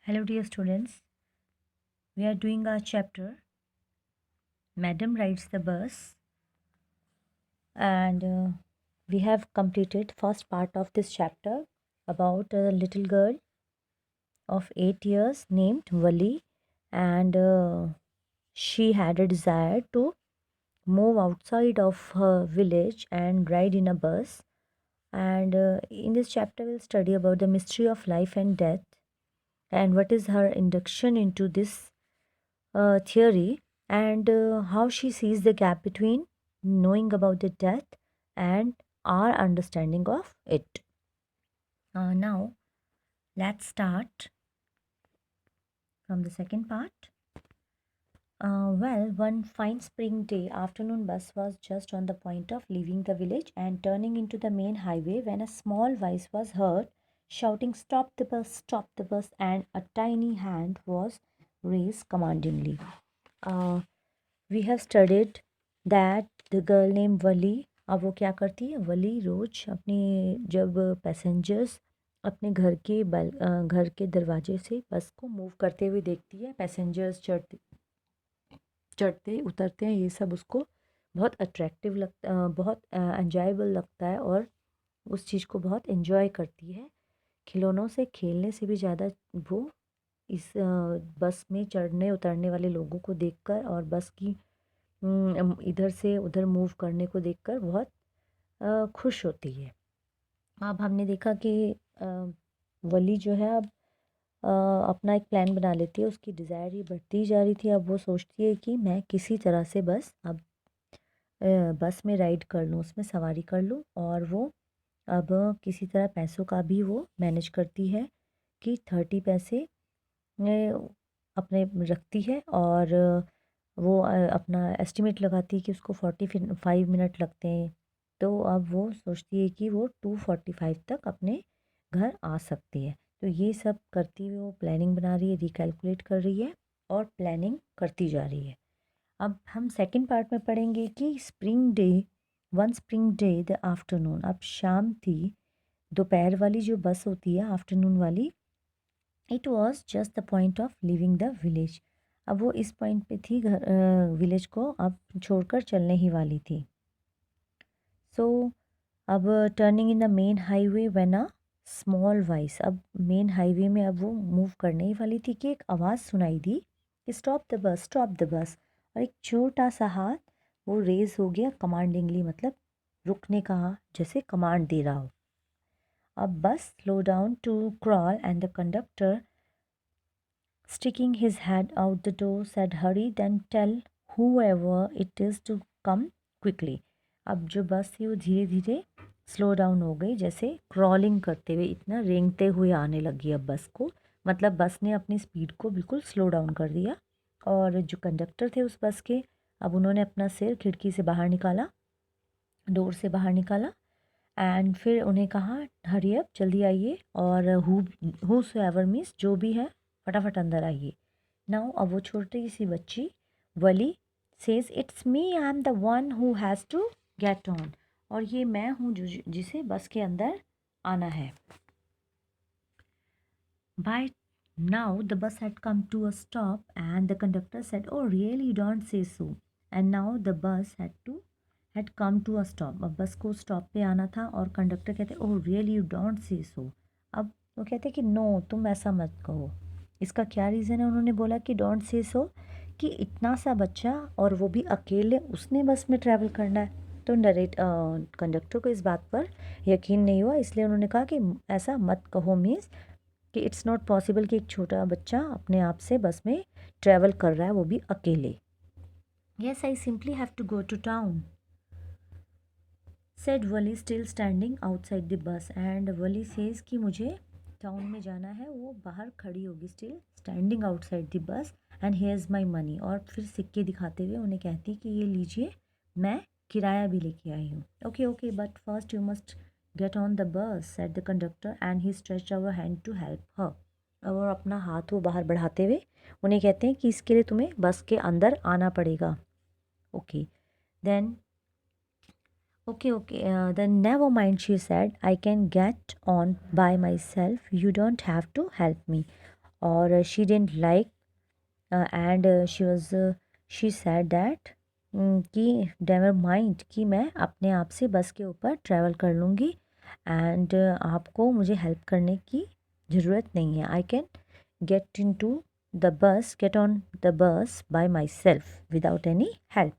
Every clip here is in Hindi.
Hello, dear students. We are doing our chapter Madam Rides the Bus, and we have completed first part of this chapter about a little girl of 8 years named Wali, and she had a desire to move outside of her village and ride in a bus. And in this chapter, we'll study about the mystery of life and death and what is her induction into this theory, and how she sees the gap between knowing about the death and our understanding of it. Now, let's start from the second part. One fine spring day afternoon, bus was just on the point of leaving the village and turning into the main highway when a small voice was heard shouting, stop the bus, and a tiny hand was raised commandingly. Uh, we have studied that the girl named वली, अब वो क्या करती है, वली रोज अपने जब पैसेंजर्स अपने घर के दरवाजे से बस को मूव करते हुए देखती है, पैसेंजर्स चढ़ते उतरते हैं, ये सब उसको बहुत अट्रैक्टिव लगता, बहुत एंजॉयबल लगता है और उस चीज़ को बहुत एंजॉय करती है। खिलौनों से खेलने से भी ज़्यादा वो इस बस में चढ़ने उतरने वाले लोगों को देखकर और बस की इधर से उधर मूव करने को देखकर बहुत खुश होती है। अब हमने देखा कि वली जो है अब अपना एक प्लान बना लेती है, उसकी डिज़ायर ये बढ़ती जा रही थी। अब वो सोचती है कि मैं किसी तरह से बस अब बस में राइड कर लूँ, उसमें सवारी कर लूँ, और वो अब किसी तरह पैसों का भी वो मैनेज करती है कि 30 पैसे अपने रखती है, और वो अपना एस्टिमेट लगाती है कि उसको 45 मिनट लगते हैं। तो अब वो सोचती है कि वो 2:45 तक अपने घर आ सकती है। तो ये सब करती हुई वो प्लानिंग बना रही है, रिकैलकुलेट कर रही है और प्लानिंग करती जा रही है। अब हम सेकंड पार्ट में पढ़ेंगे कि स्प्रिंग डे द आफ्टरनून, अब शाम थी, दोपहर वाली जो बस होती है आफ्टरनून वाली, it was just the point of living the village. अब वो इस पॉइंट पे थी, विलेज को अब छोड़कर चलने ही वाली थी। सो अब turning in the main highway when a small voice, अब मेन हाईवे में अब वो मूव करने ही वाली थी कि एक आवाज़ सुनाई दी कि स्टॉप द बस, और एक छोटा सा हाथ वो रेज हो गया कमांडिंगली, मतलब रुकने का जैसे कमांड दे रहा हो। अब bus slow down to crawl and the conductor sticking his head out the door said, hurry, then tell whoever it is to come quickly। अब जो बस थी वो धीरे धीरे स्लो डाउन हो गई, जैसे क्रॉलिंग करते हुए, इतना रेंगते हुए आने लगी अब बस को, मतलब बस ने अपनी स्पीड को बिल्कुल स्लो डाउन कर दिया। और जो कंडक्टर थे उस बस के, अब उन्होंने अपना सिर खिड़की से बाहर निकाला, डोर से बाहर निकाला, एंड फिर उन्हें कहा हरी अप, जल्दी आइए, और हु एवर मीन्स जो भी है फटाफट अंदर आइए। नाउ अब वो छोटी सी बच्ची Wali says, it's me, I am the one who has to get on, और ये मैं हूँ जो जिसे बस के अंदर आना है। By now the bus had come to a stop and the conductor said, oh really, don't say so, and now the bus had come to a stop, अब बस को स्टॉप पे आना था, और कंडक्टर कहते, oh really you don't say सो। अब वो कहते कि नो, तुम ऐसा मत कहो। इसका क्या रीज़न है, उन्होंने बोला कि डोंट से सो, कि इतना सा बच्चा और वो भी अकेले, उसने बस में ट्रैवल करना है। तो कंडक्टर को इस बात पर यकीन नहीं हुआ, इसलिए उन्होंने कहा कि ऐसा मत कहो, मीन्स कि इट्स नॉट पॉसिबल कि एक छोटा बच्चा अपने आप से बस में ट्रैवल कर रहा है, वो भी अकेले। Yes, I simply have to go to town, said Valli still standing outside the bus, and Valli says कि मुझे टाउन में जाना है, वो बाहर खड़ी होगी still standing outside the bus, and hairs my money, और फिर सिक्के दिखाते हुए उन्हें कहती कि ये लीजिए, मैं किराया भी लेके आई हूँ। Okay okay, but first you must get on the bus, said the conductor, and he stretched our hand to help her, और अपना हाथ वो बाहर बढ़ाते हुए उन्हें कहते हैं कि इसके लिए तुम्हें बस के अंदर आना पड़ेगा। Okay then, then never mind, she said. I can get on by myself. You don't have to help me. और she didn't like and she said that कि नेवर माइंड कि मैं अपने आप से बस के ऊपर ट्रैवल कर लूँगी एंड आपको मुझे हेल्प करने की ज़रूरत नहीं है. I can get into get on the bus by myself without any help.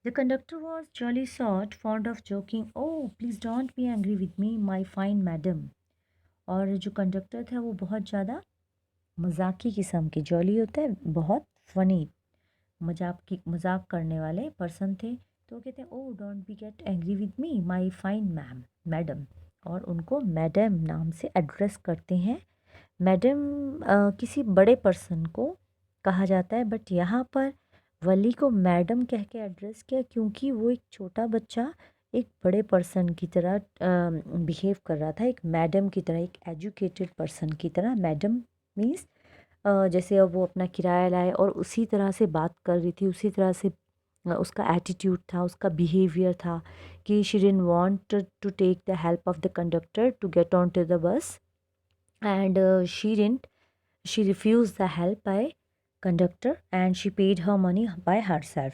The conductor was jolly sort, fond of joking. Oh, please don't be angry with me, my fine madam. और जो कंडक्टर था वो बहुत ज़्यादा मजाकी किस्म के, जॉली होता है बहुत फनी, मजाक करने वाले पर्सन थे. तो वो कहते हैं oh don't be get angry with me my fine madam, और उनको मैडम नाम से एड्रेस करते हैं. मैडम किसी बड़े पर्सन को कहा जाता है, बट यहाँ पर वली को मैडम कह के एड्रेस किया क्योंकि वो एक छोटा बच्चा एक बड़े पर्सन की तरह बिहेव कर रहा था, एक मैडम की तरह, एक एजुकेटेड पर्सन की तरह. मैडम मीन्स जैसे अब वो अपना किराया लाए और उसी तरह से बात कर रही थी, उसी तरह से उसका एटीट्यूड था, उसका बिहेवियर था कि she didn't want to take the help of the conductor to get on to the bus and she refused the help by conductor and she paid her money by herself.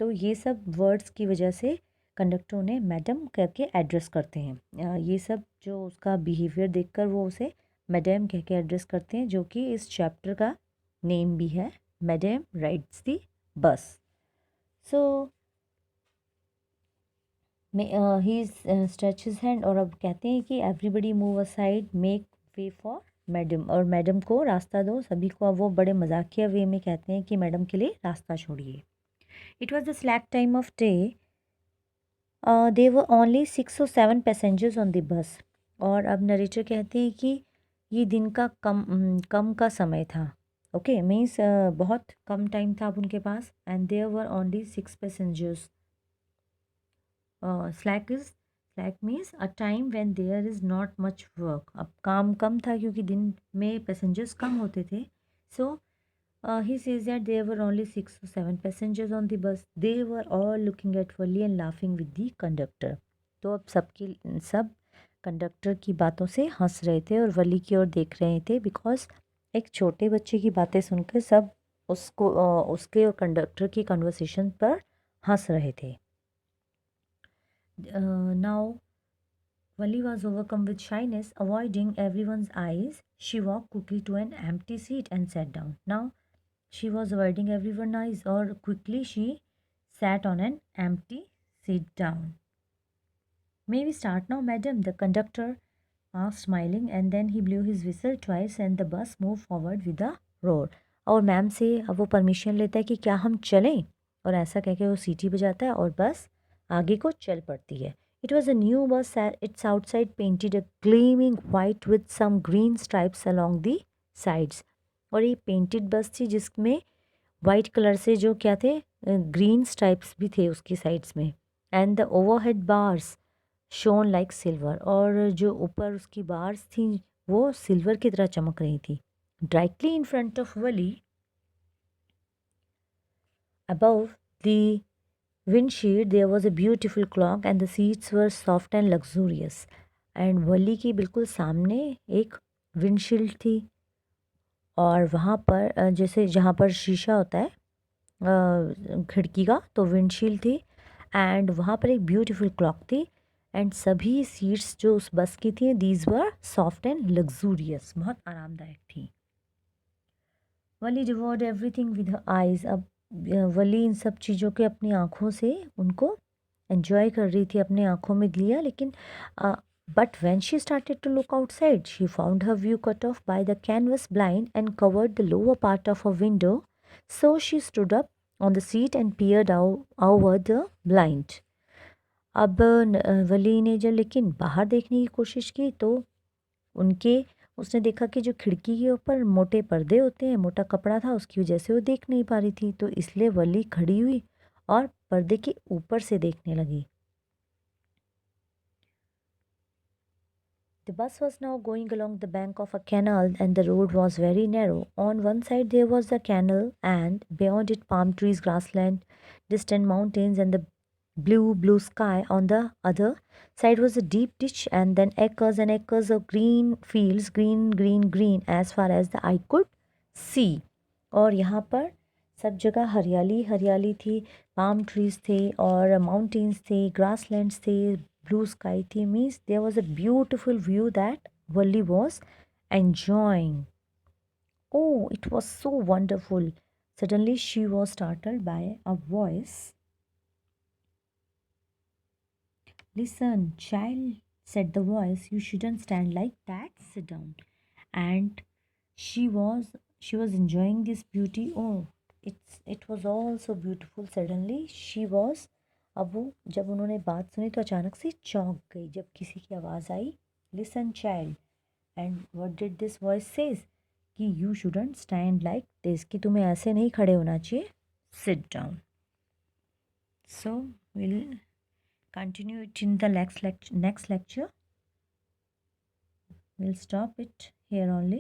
तो ये सब वर्ड्स की वजह से कंडक्टर उन्हें मैडम करके एड्रेस करते हैं. ये सब जो उसका बिहेवियर देखकर वो उसे मैडम कह के एड्रेस करते हैं, जो कि इस चैप्टर का नेम भी है, मैडम राइड्स दी बस. सो ही स्ट्रेच हिज हैंड, और अब कहते हैं कि everybody move aside make way for madam, और मैडम को रास्ता दो, सभी को. अब वो बड़े मजाकिया वे में कहते हैं कि मैडम के लिए रास्ता छोड़िए. It was the slack time of day, they were only 6 or 7 passengers on the बस. और अब नरेटर कहते हैं कि ये दिन का कम का समय था. ओके मीन्स बहुत कम टाइम था अब उनके पास. And there were only 6 passengers. Slack means a time when there is not much work. अब काम कम था क्योंकि दिन में पैसेंजर्स कम होते थे. सो he says that there were only 6 or 7 passengers on the bus. They were all looking at Wali and laughing with the conductor. तो अब सब कंडक्टर की बातों से हंस रहे थे और वली की ओर देख रहे थे, बिकॉज एक छोटे बच्चे की बातें सुनकर सब उसके और कंडक्टर की कन्वर्सेशन पर हंस रहे थे. Now Wali was overcome with shyness. Avoiding everyone's eyes, she walked quickly to an empty seat and sat down. Now she was avoiding everyone's eyes, or quickly she sat on an empty seat down. May we start now, madam? The conductor asked, smiling, and then he blew his whistle twice and the bus moved forward with a roar. और मैम से अब वो परमिशन लेता है कि क्या हम चलें, और ऐसा कह के वो सीटी बजाता है और बस आगे को चल पड़ती है. It was a new bus. Its outside painted a gleaming white with some green stripes along the sides. और ये पेंटेड बस थी जिसमें वाइट कलर से जो क्या थे, ग्रीन स्ट्राइप्स भी थे उसकी साइड्स में. And the overhead bars shown like silver, और जो ऊपर उसकी बार्स थी वो सिल्वर की तरह चमक रही थी. Directly in front of Wali, above the windshield there was a beautiful clock and the seats were soft and luxurious. And Wali की बिल्कुल सामने एक विंडशील्ड थी, और वहाँ पर जैसे जहाँ पर शीशा होता है खिड़की का, तो विंडशील्ड थी. एंड वहाँ पर एक ब्यूटीफुल क्लॉक थी. एंड सभी सीट्स जो उस बस की थी, these were soft and luxurious, बहुत आरामदायक थी. वली डिवोर्ड एवरीथिंग विद हर आइज़. अब वली इन सब चीज़ों के अपनी आँखों से उनको एंजॉय कर रही थी, अपने आँखों में लिया. लेकिन but when she started to look outside, she found her view cut off by the canvas blind and covered the lower part of her window. So she stood up on the seat and peered over the blind. अब वली ने जब लेकिन बाहर देखने की कोशिश की तो उसने देखा कि जो खिड़की के ऊपर मोटे पर्दे होते हैं, मोटा कपड़ा था, उसकी वजह से वो देख नहीं पा रही थी. तो इसलिए वली खड़ी हुई और पर्दे के ऊपर से देखने लगी. The bus was now going along the bank of a canal and the road was very narrow. On one side there was the canal and beyond it palm trees, grassland, distant mountains and the blue sky. On the other side was a deep ditch, and then acres and acres of green fields, green as far as the eye could see. और यहाँ पर सब जगह हरियाली हरियाली थी, पाम ट्रीज थे और माउंटेन्स थे, ग्रासलैंड्स थे, ब्लू स्काई थी. Means there was a beautiful view that Valli was enjoying. Oh, it was so wonderful. Suddenly she was startled by a voice. Listen, child, said the voice, you shouldn't stand like that. Sit down. And she was she was enjoying this beauty. Oh, it was all so beautiful. Suddenly she was, अब वो जब उन्होंने बात सुनी तो अचानक से चौंक गई जब किसी की आवाज़ आई, listen child. And what did this voice says कि you shouldn't stand like this, कि तुम्हें ऐसे नहीं खड़े होना चाहिए. Sit down. So will continue it in the next lecture. We'll stop it here only.